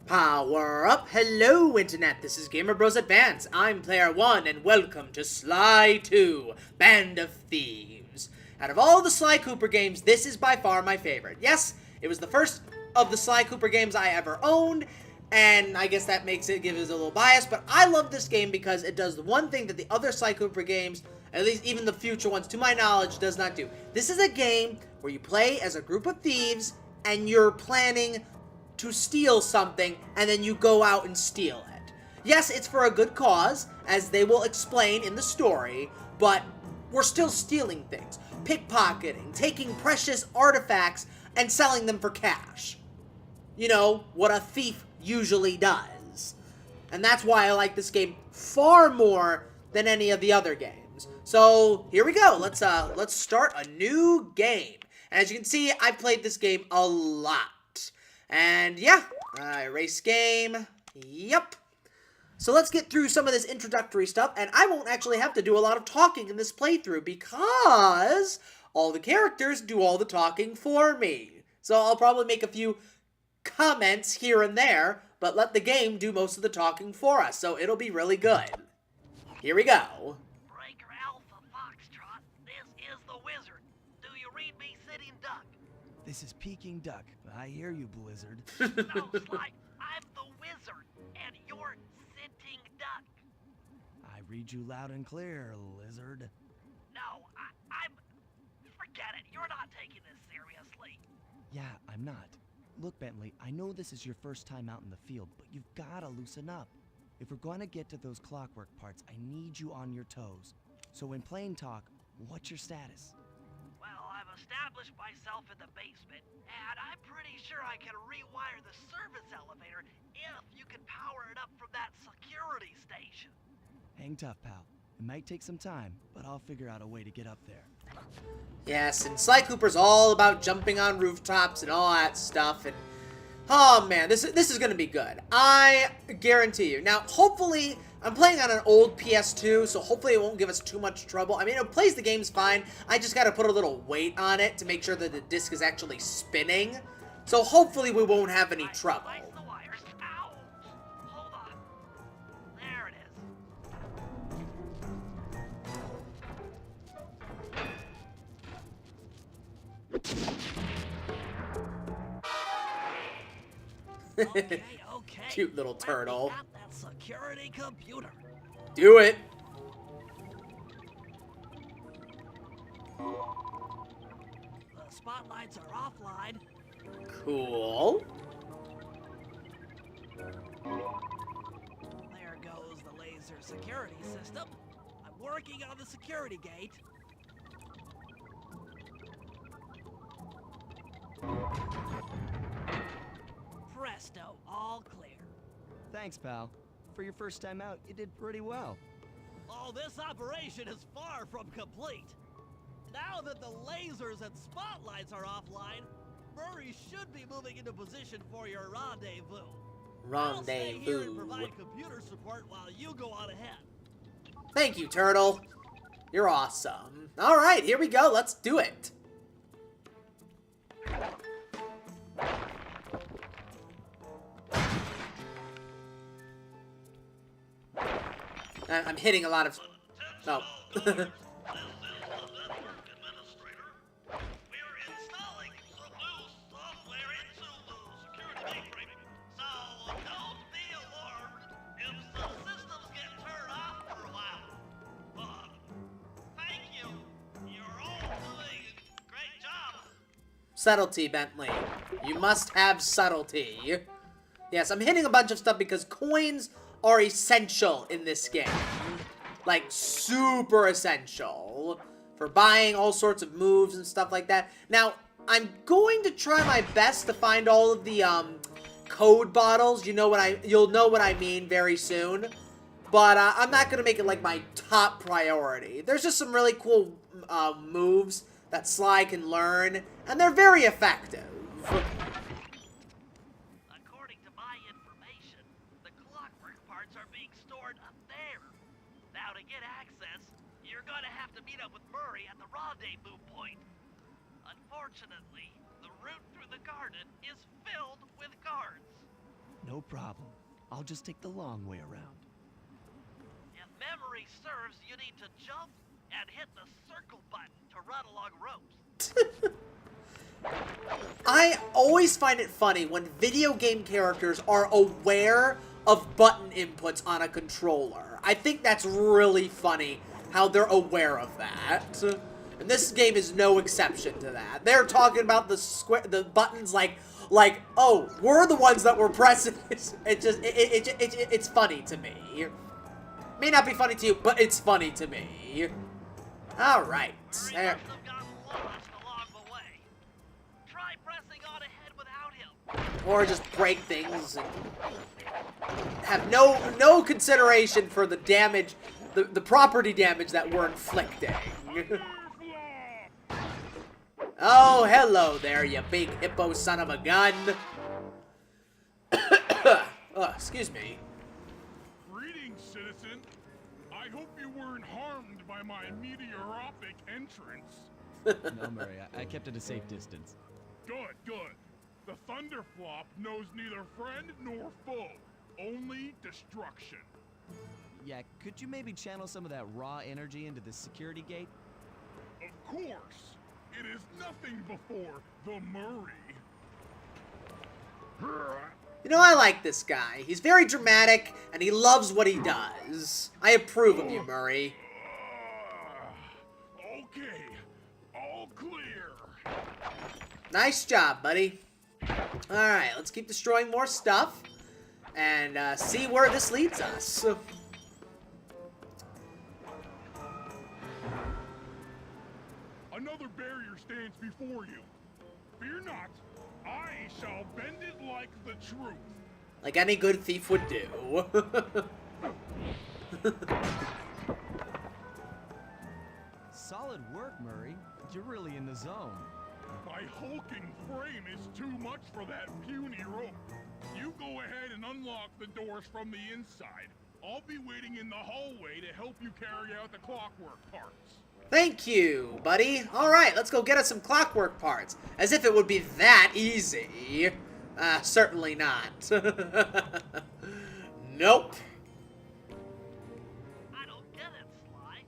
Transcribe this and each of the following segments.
Power up! Hello, Internet! This is Gamer Bros Advance. I'm Player 1, and welcome to Sly 2, Band of Thieves. Out of all the Sly Cooper games, this is by far my favorite. Yes, it was the first of the Sly Cooper games I ever owned, and I guess that makes it give us a little bias, but I love this game because it does the one thing that the other Sly Cooper games, at least even the future ones, to my knowledge, does not do. This is a game where you play as a group of thieves, and you're planning to steal something, and then you go out and steal it. Yes, it's for a good cause, as they will explain in the story, but we're still stealing things. Pickpocketing, taking precious artifacts, and selling them for cash. You know, what a thief usually does. And that's why I like this game far more than any of the other games. So, here we go. Let's start a new game. As you can see, I've played this game a lot. And yeah, erase game, yep. So let's get through some of this introductory stuff, and I won't actually have to do a lot of talking in this playthrough because all the characters do all the talking for me. So I'll probably make a few comments here and there, but let the game do most of the talking for us, so it'll be really good. Here we go. Breaker Alpha Foxtrot, this is the Wizard. Do you read me, Sitting Duck? This is Peking Duck. I hear you, Blizzard. No, Sly, I'm the Wizard, and you're Sitting Duck. I read you loud and clear, Lizard. No, I'm... Forget it, you're not taking this seriously. Yeah, I'm not. Look, Bentley, I know this is your first time out in the field, but you've gotta loosen up. If we're gonna get to those clockwork parts, I need you on your toes. So in plain talk, what's your status? Well, I've established myself in the basement, and I'm pretty sure I can rewire the service elevator if you can power it up from that security station. Hang tough, pal. It might take some time, but I'll figure out a way to get up there. Yes, and Sly Cooper's all about jumping on rooftops and all that stuff, and oh man, this is gonna be good. I guarantee you. Now, hopefully, I'm playing on an old PS2, so hopefully it won't give us too much trouble. I mean, it plays the games fine. I just gotta put a little weight on it to make sure that the disc is actually spinning. So hopefully we won't have any trouble. Slice the wires. Ow! Hold on. There it is. Okay. Cute little turtle. Let me at that security computer. Do it. The spotlights are offline. Cool. There goes the laser security system. I'm working on the security gate. Presto, all clear. Thanks, pal. For your first time out, you did pretty well. Oh, this operation is far from complete. Now that the lasers and spotlights are offline, Murray should be moving into position for your rendezvous. I'll stay here and provide computer support while you go on ahead. Thank you, Turtle. You're awesome. All right, here we go. Let's do it. I'm hitting a lot of... No. Subtlety, Bentley. You must have subtlety. Yes, I'm hitting a bunch of stuff because coins are essential in this game. Like, super essential for buying all sorts of moves and stuff like that. Now, I'm going to try my best to find all of the code bottles. You'll know what I mean very soon. But I'm not gonna make it like my top priority. There's just some really cool moves that Sly can learn, and they're very effective. According to my information, the clockwork parts are being stored up there. Now to get access, you're gonna have to meet up with Murray at the rendezvous point. Unfortunately, the route through the garden is filled with guards. No problem. I'll just take the long way around. If memory serves, you need to jump and hit the circle button to run along ropes. I always find it funny when video game characters are aware of button inputs on a controller. I think that's really funny how they're aware of that. And this game is no exception to that. They're talking about the buttons like, oh, we're the ones that were pressing this. It's funny to me. May not be funny to you, but it's funny to me. All right. Murray must have gotten lost along the way. Try pressing on ahead without him. Or just break things and have no consideration for the damage, the property damage that we're inflicting. Oh, hello there, you big hippo son of a gun. Excuse me. Greetings, citizen. I hope you weren't harmed by my meteoropic entrance. No, Murray, I kept at a safe distance. Good, good. The Thunderflop knows neither friend nor foe, only destruction. Yeah, could you maybe channel some of that raw energy into the security gate? Of course. It is nothing before the Murray. You know, I like this guy. He's very dramatic, and he loves what he does. I approve of you, Murray. Okay, all clear. Nice job, buddy. Alright, let's keep destroying more stuff, and see where this leads us. Another barrier stands before you. Fear not, I shall bend it like the truth. Like any good thief would do. Solid work, Murray. You're really in the zone. My hulking frame is too much for that puny rope. You go ahead and unlock the doors from the inside. I'll be waiting in the hallway to help you carry out the clockwork parts. Thank you, buddy. Alright, let's go get us some clockwork parts. As if it would be that easy. Certainly not. Nope. I don't get it, Sly.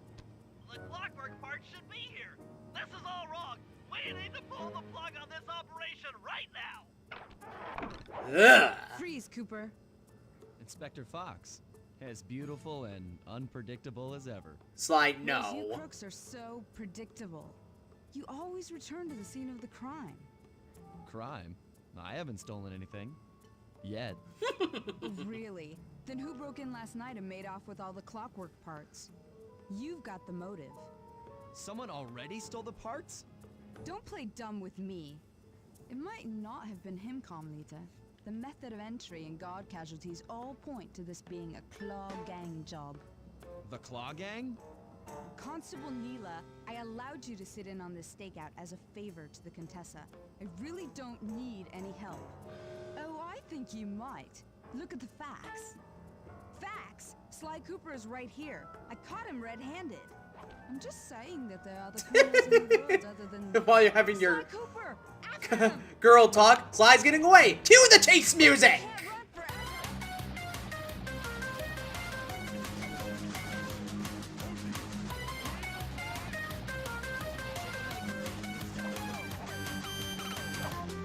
The clockwork part should be here. This is all wrong. We need to pull the plug on this operation right now. Ugh. Freeze, Cooper. Inspector Fox. As beautiful and unpredictable as ever. Slide You no. crooks are so predictable. You always return to the scene of the crime. Crime? I haven't stolen anything. Yet. Really? Then who broke in last night and made off with all the clockwork parts? You've got the motive. Someone already stole the parts? Don't play dumb with me. It might not have been him, Carmelita. The method of entry and guard casualties all point to this being a Claw Gang job. The Claw Gang? Constable Neela, I allowed you to sit in on this stakeout as a favor to the Contessa. I really don't need any help. Oh, I think you might. Look at the facts. Facts? Sly Cooper is right here. I caught him red-handed. I'm just saying that there are other criminals in the world other than... While you're having your Sly Cooper! After him! girl talk, Sly's getting away. Cue the chase music! Can't run forever! Yeah, well.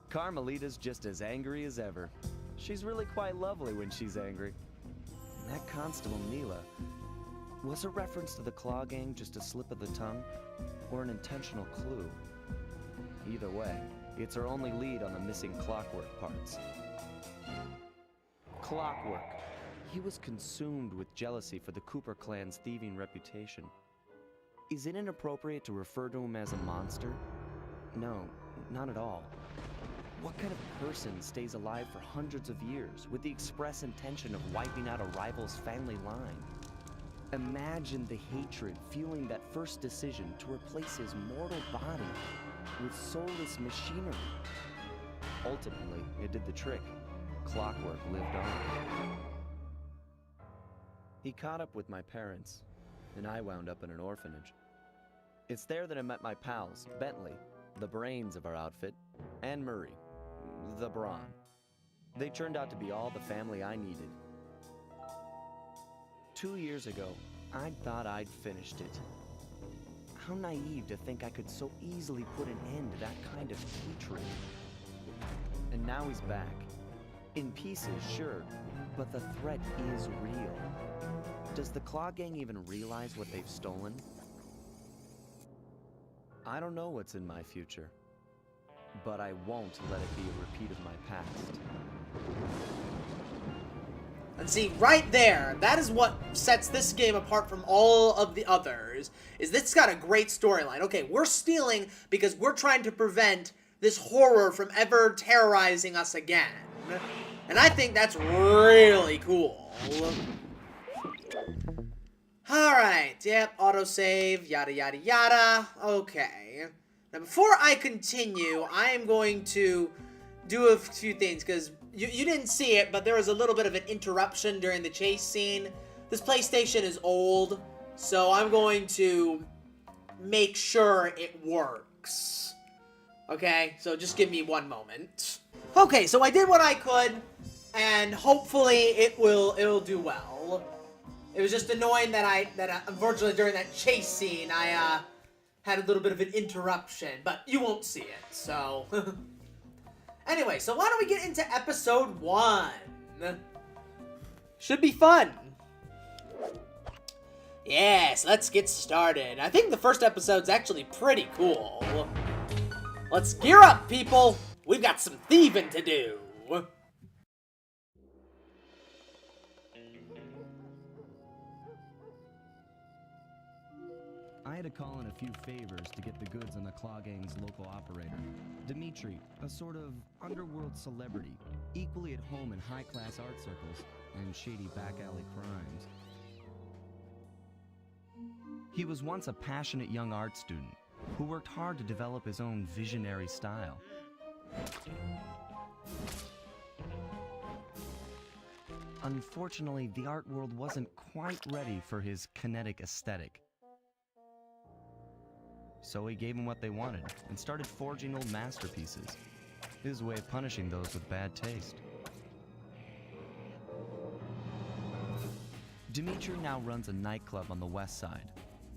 Carmelita's just as angry as ever. She's really quite lovely when she's angry. And that Constable Neela, was a reference to the Claw Gang just a slip of the tongue, or an intentional clue? Either way, it's our only lead on the missing Clockwork parts. Clockwork. He was consumed with jealousy for the Cooper clan's thieving reputation. Is it inappropriate to refer to him as a monster? No, not at all. What kind of person stays alive for hundreds of years with the express intention of wiping out a rival's family line? Imagine the hatred fueling that first decision to replace his mortal body with soulless machinery. Ultimately, it did the trick. Clockwork lived on. He caught up with my parents, and I wound up in an orphanage. It's there that I met my pals, Bentley, the brains of our outfit, and Murray, the brawn. They turned out to be all the family I needed. 2 years ago, I thought I'd finished it. How naive to think I could so easily put an end to that kind of hatred. And now he's back. In pieces, sure, but the threat is real. Does the Claw Gang even realize what they've stolen? I don't know what's in my future, but I won't let it be a repeat of my past. And see, right there, that is what sets this game apart from all of the others, is this got a great storyline. Okay, we're stealing because we're trying to prevent this horror from ever terrorizing us again. And I think that's really cool. Alright, yep, autosave, yada yada yada. Okay. Now before I continue, I am going to do a few things, because you didn't see it, but there was a little bit of an interruption during the chase scene. This PlayStation is old, so I'm going to make sure it works. Okay, so just give me one moment. Okay, so I did what I could, and hopefully it'll do well. It was just annoying that unfortunately during that chase scene I had a little bit of an interruption, but you won't see it, so. Anyway, so why don't we get into episode 1? Should be fun. Yes, let's get started. I think the first episode's actually pretty cool. Let's gear up, people. We've got some thieving to do. I had to call in a few favors to get the goods on the Claw Gang's local operator, Dimitri, a sort of underworld celebrity, equally at home in high-class art circles and shady back-alley crimes. He was once a passionate young art student who worked hard to develop his own visionary style. Unfortunately, the art world wasn't quite ready for his kinetic aesthetic. So he gave them what they wanted and started forging old masterpieces. His way of punishing those with bad taste. Dimitri now runs a nightclub on the west side.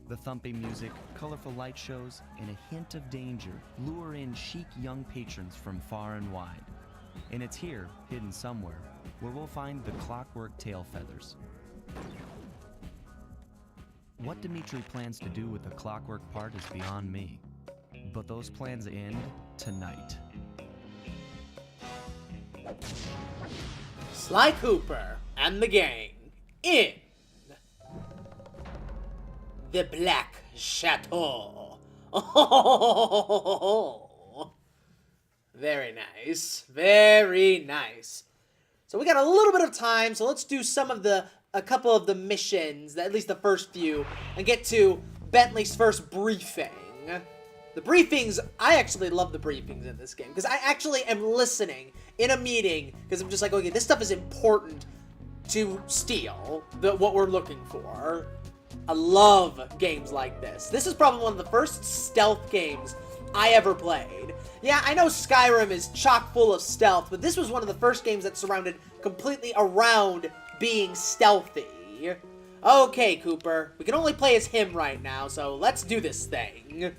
The thumping music, colorful light shows, and a hint of danger lure in chic young patrons from far and wide. And it's here, hidden somewhere, where we'll find the Clockwork tail feathers. What Dimitri plans to do with the Clockwork part is beyond me. But those plans end tonight. Sly Cooper and the gang in the Black Chateau. Oh, very nice. Very nice. So we got a little bit of time, so let's do a couple of the missions, at least the first few, and get to Bentley's first briefing. The briefings, I actually love the briefings in this game, because I actually am listening in a meeting, because I'm just like, okay, this stuff is important to steal, what we're looking for. I love games like this. This is probably one of the first stealth games I ever played. Yeah, I know Skyrim is chock full of stealth, but this was one of the first games that surrounded completely around being stealthy. Okay, Cooper, we can only play as him right now, so let's do this thing.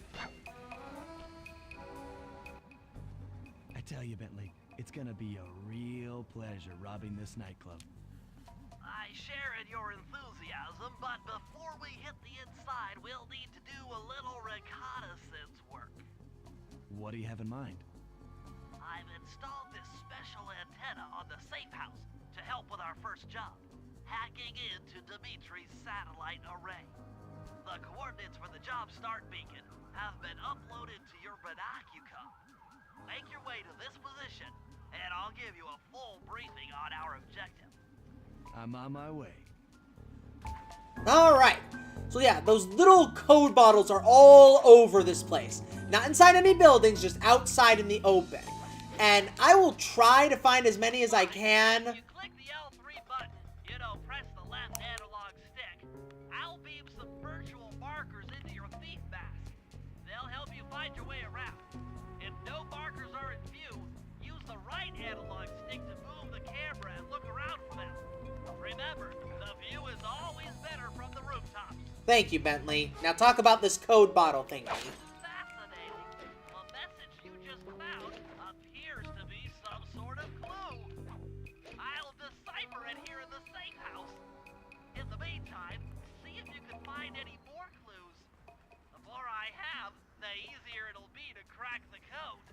I tell you, Bentley, gonna be a real pleasure robbing this nightclub. I share in your enthusiasm, but before we hit the inside, we'll need to do a little reconnaissance work. What do you have in mind? I've installed this special antenna on the safe house to help with our first job, hacking into Dimitri's satellite array. The coordinates for the job start beacon have been uploaded to your binocular. Make your way to this position, and I'll give you a full briefing on our objective. I'm on my way. Alright. So yeah, those little code bottles are all over this place. Not inside any buildings, just outside in the open. And I will try to find as many as I can. You click the L3 button, press the left analog stick. I'll beam some virtual markers into your thief mask. They'll help you find your way around. If no markers are in view, use the right analog stick to move the camera and look around for them. Remember, the view is always better from the rooftops. Thank you, Bentley. Now talk about this code bottle thingy. Fascinating. The message you just found appears to be some sort of clue. I'll decipher it here in the safe house. In the meantime, see if you can find any more clues. The more I have, the easier it'll be to crack the code.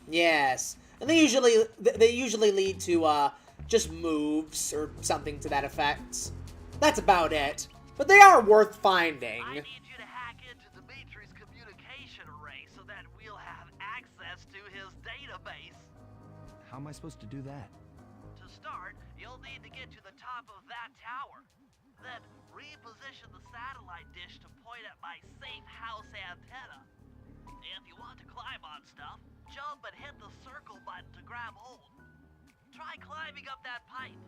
Yes. And they usually lead to just moves or something to that effect. That's about it. But they are worth finding. I need you to hack into Dimitri's communication array so that we'll have access to his database. How am I supposed to do that? To start, you'll need to get to the top of that tower. Then reposition the satellite dish to point at my safe house antenna. If you want to climb on stuff, jump and hit the circle button to grab hold. Try climbing up that pipe.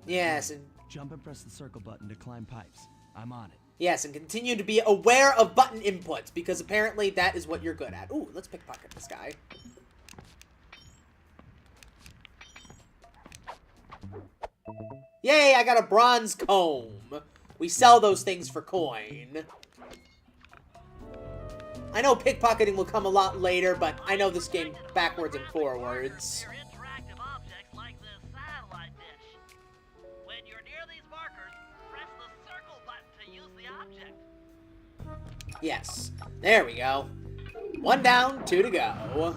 Yes, and Jump and press the circle button to climb pipes. I'm on it. yes, and continue to be aware of button inputs, because apparently that is what you're good at. Ooh, let's pickpocket this guy. Yay, I got a bronze comb. We sell those things for coin. I know pickpocketing will come a lot later, but I know this game backwards and forwards. They're interactive objects like this satellite dish. When you're near these markers, press the circle button to use the object. Yes. There we go. 1 down, 2 to go.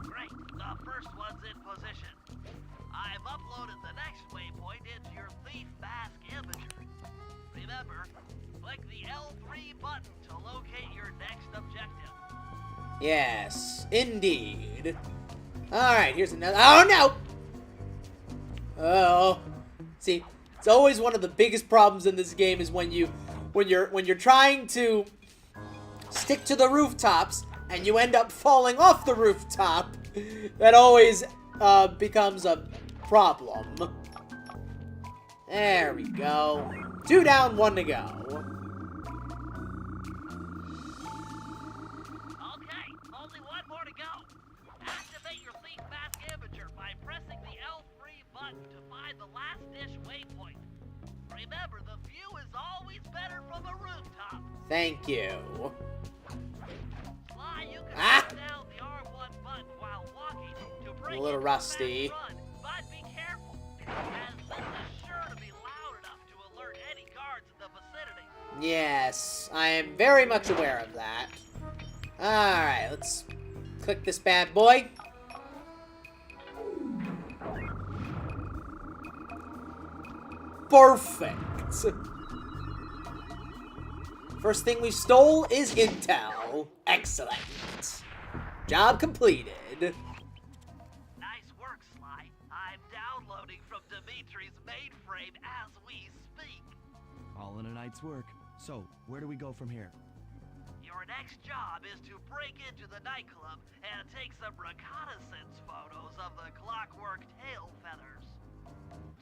Great, the first one's in position. I've uploaded the next waypoint into your thief mask imager. Remember, click the L3 button to locate your next objective. Yes, indeed. Alright, here's another. Oh no! Oh. See, it's always one of the biggest problems in this game is when you're trying to stick to the rooftops and you end up falling off the rooftop. That always becomes a problem. There we go. 2 down, 1 to go. Okay, only one more to go. Activate your thief mask imager by pressing the L3 button to find the last dish waypoint. Remember, the view is always better from a rooftop. Thank you. Sly, you can Ah! hold down the R1 button while walking to break A little into rusty. a fast run, but be careful, as this is sure to be loud enough to alert any guards in the vicinity. Yes, I am very much aware of that. Alright, let's click this bad boy. Perfect. First thing we stole is intel. Excellent. Job completed. Nice work, Sly. I'm downloading from Dimitri's mainframe as we speak. All in a night's work. So, where do we go from here? Your next job is to break into the nightclub and take some reconnaissance photos of the clockwork tail feathers.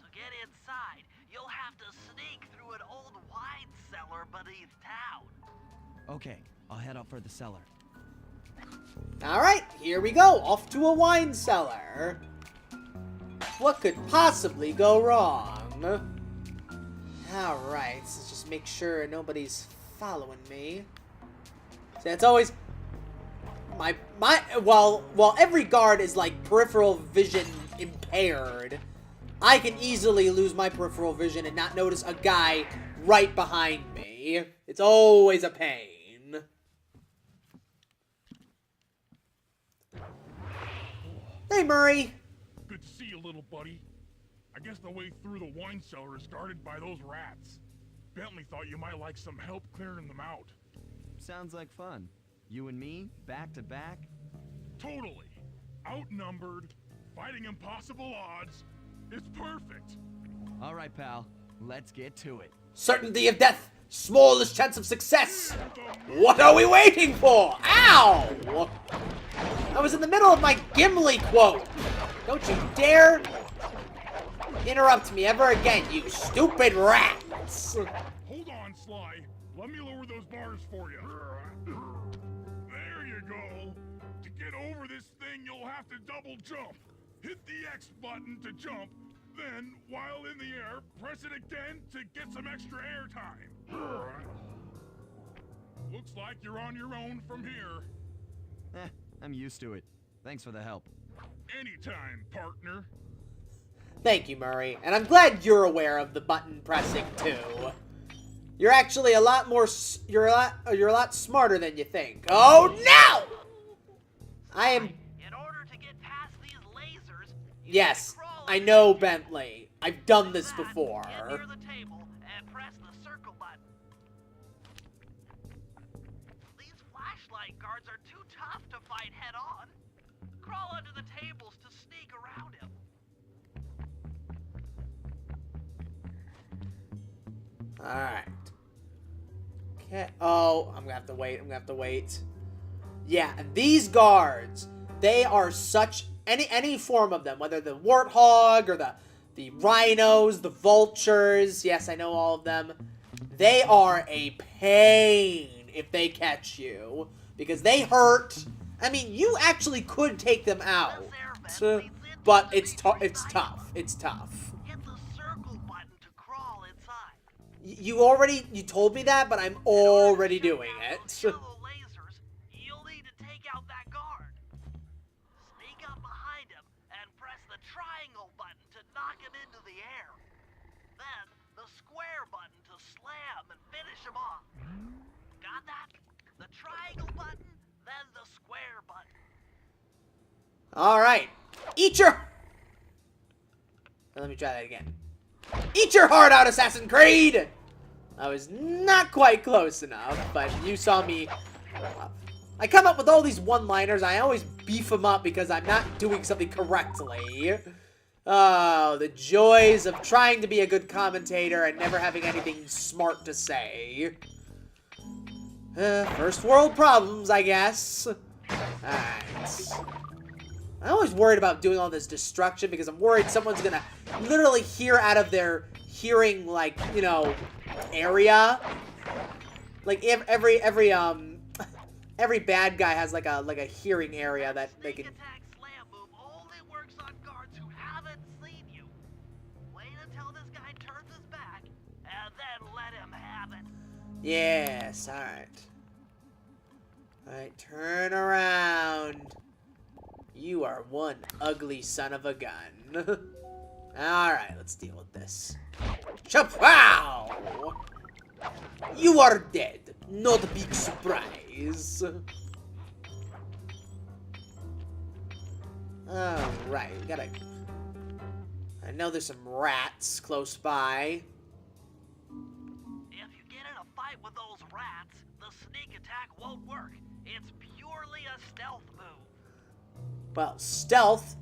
To get inside, you'll have to sneak through an old wine cellar beneath town. Okay, I'll head out for the cellar. Alright, here we go. Off to a wine cellar. What could possibly go wrong? Alright, let's just make sure nobody's following me. That's always while every guard is like peripheral vision impaired, I can easily lose my peripheral vision and not notice a guy right behind me. It's always a pain. Hey, Murray. Good to see you, little buddy. I guess the way through the wine cellar is guarded by those rats. Bentley thought you might like some help clearing them out. Sounds like fun. You and me, back to back? Totally. Outnumbered, fighting impossible odds. It's perfect. All right, pal. Let's get to it. Certainty of death, smallest chance of success. What are we waiting for? Ow! I was in the middle of my Gimli quote. Don't you dare interrupt me ever again, you stupid rats. Hold on, Sly. Let me lower those bars for you. There you go. To get over this thing, you'll have to double jump. Hit the X button to jump, then, while in the air, press it again to get some extra air time. Looks like you're on your own from here. I'm used to it. Thanks for the help. Anytime, partner. Thank you, Murray. And I'm glad you're aware of the button pressing too. You're actually a lot more you're a lot smarter than you think. Oh no! I am In order to get past these lasers, Yes, I know, Bentley. I've done this before. get near the table and press the circle button. These flashlight guards are too tough to fight head on. Crawl under the tables to sneak around him. Alright. Okay. Oh, I'm gonna have to wait. Yeah, and these guards, they are such any form of them, whether the warthog or the rhinos, the vultures, yes, I know all of them. They are a pain if they catch you, because they hurt. I mean, you actually could take them out, but it's tough. It's tough. Hit the circle button to crawl inside. You told me that, but I'm already doing it. Yellow lasers, you'll need to take out that guard. Sneak up behind him and press the triangle button to knock him into the air. Then the square button to slam and finish him off. Got that? The triangle button, then the square button. All right, eat your. Let me try that again. Eat your heart out, Assassin's Creed! I was not quite close enough, but you saw me. I come up with all these one-liners. I always beef them up because I'm not doing something correctly. Oh, the joys of trying to be a good commentator and never having anything smart to say. First world problems, I guess. Alright. I'm always worried about doing all this destruction because I'm worried someone's gonna literally hear out of their hearing, like, you know, area. Like every bad guy has like a hearing area that they can. Sneak attack slam move only works on guards who haven't seen you. Wait until this guy turns his back, and then let him have it. Yes, alright. Alright, turn around. You are one ugly son of a gun. Alright, let's deal with this. Chapow! You are dead. Not a big surprise. Alright, we gotta. I know there's some rats close by. If you get in a fight with those rats, the sneak attack won't work. It's purely a stealth move. Well, stealth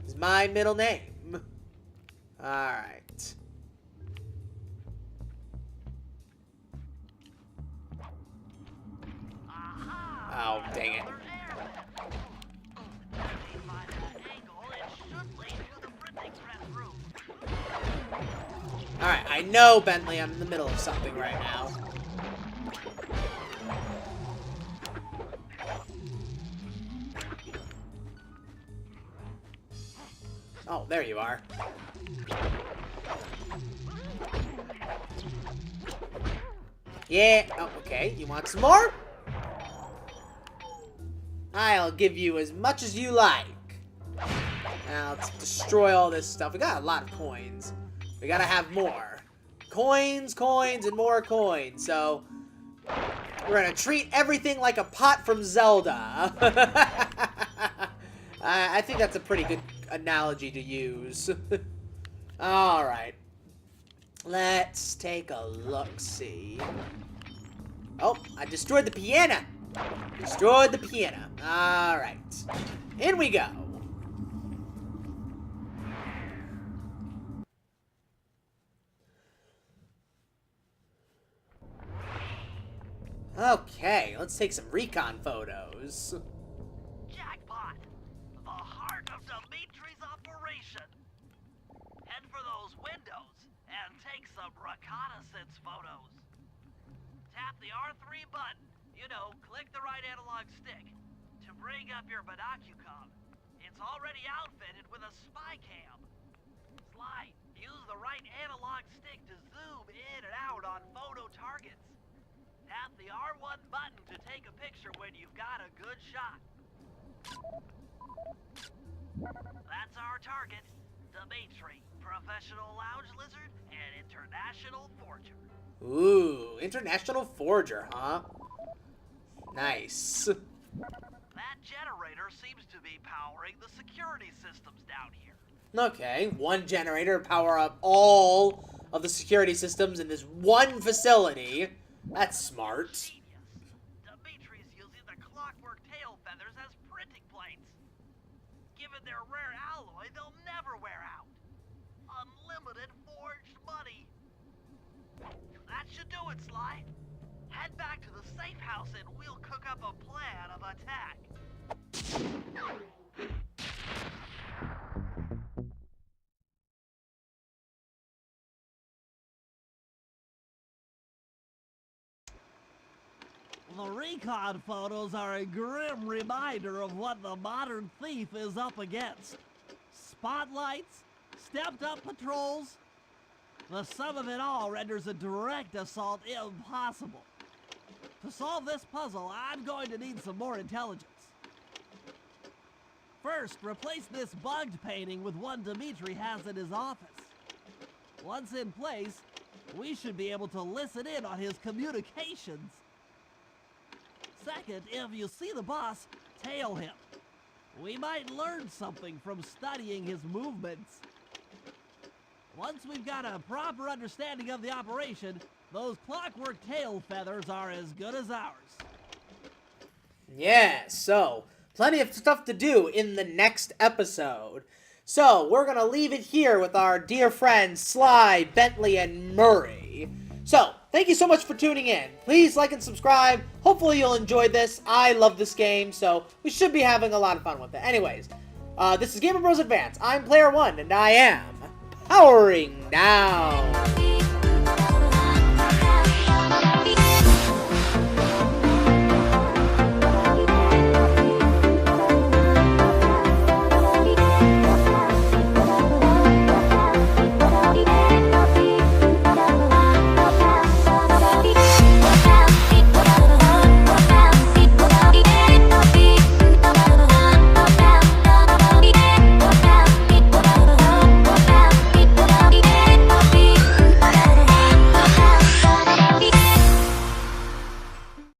is my middle name. Alright. Oh, dang it. Alright, I know, Bentley, I'm in the middle of something right now. Oh, there you are. Yeah, oh, okay, you want some more? I'll give you as much as you like. Now, let's destroy all this stuff. We got a lot of coins. We gotta have more. Coins, coins, and more coins. So, we're gonna treat everything like a pot from Zelda. I think that's a pretty good analogy to use. Alright. Let's take a look-see. Oh, I destroyed the piano. Destroyed the piano. Alright. In we go. Okay, let's take some recon photos. Jackpot! The heart of Dimitri's operation. Head for those windows and take some reconnaissance photos. Tap the R3 button, you know, click the right analog stick, to bring up your binocucom. It's already outfitted with a spy cam. Slide, use the right analog stick to zoom in and out on photo targets. Tap the R1 button to take a picture when you've got a good shot. That's our target, Dimitri, professional lounge lizard and international forger. Ooh, international forger, huh? Nice. That generator seems to be powering the security systems down here. Okay, one generator to power up all of the security systems in this one facility. That's smart. Genius. Dimitri's using the clockwork tail feathers as printing plates. Given their rare alloy, they'll never wear out. Unlimited forged money. That should do it, Sly. Head back to the safe house and we'll cook up a plan of attack. The recon photos are a grim reminder of what the modern thief is up against. Spotlights, stepped-up patrols. The sum of it all renders a direct assault impossible. To solve this puzzle, I'm going to need some more intelligence. First, replace this bugged painting with one Dimitri has in his office. Once in place, we should be able to listen in on his communications. Second, if you see the boss, tail him. We might learn something from studying his movements. Once we've got a proper understanding of the operation, those clockwork tail feathers are as good as ours. Yeah, so, plenty of stuff to do in the next episode. So, we're gonna leave it here with our dear friends Sly, Bentley, and Murray. So, thank you so much for tuning in. Please like and subscribe. Hopefully you'll enjoy this. I love this game, so we should be having a lot of fun with it. Anyways, this is Gamer Bros Advance. I'm Player 1, and I am powering down.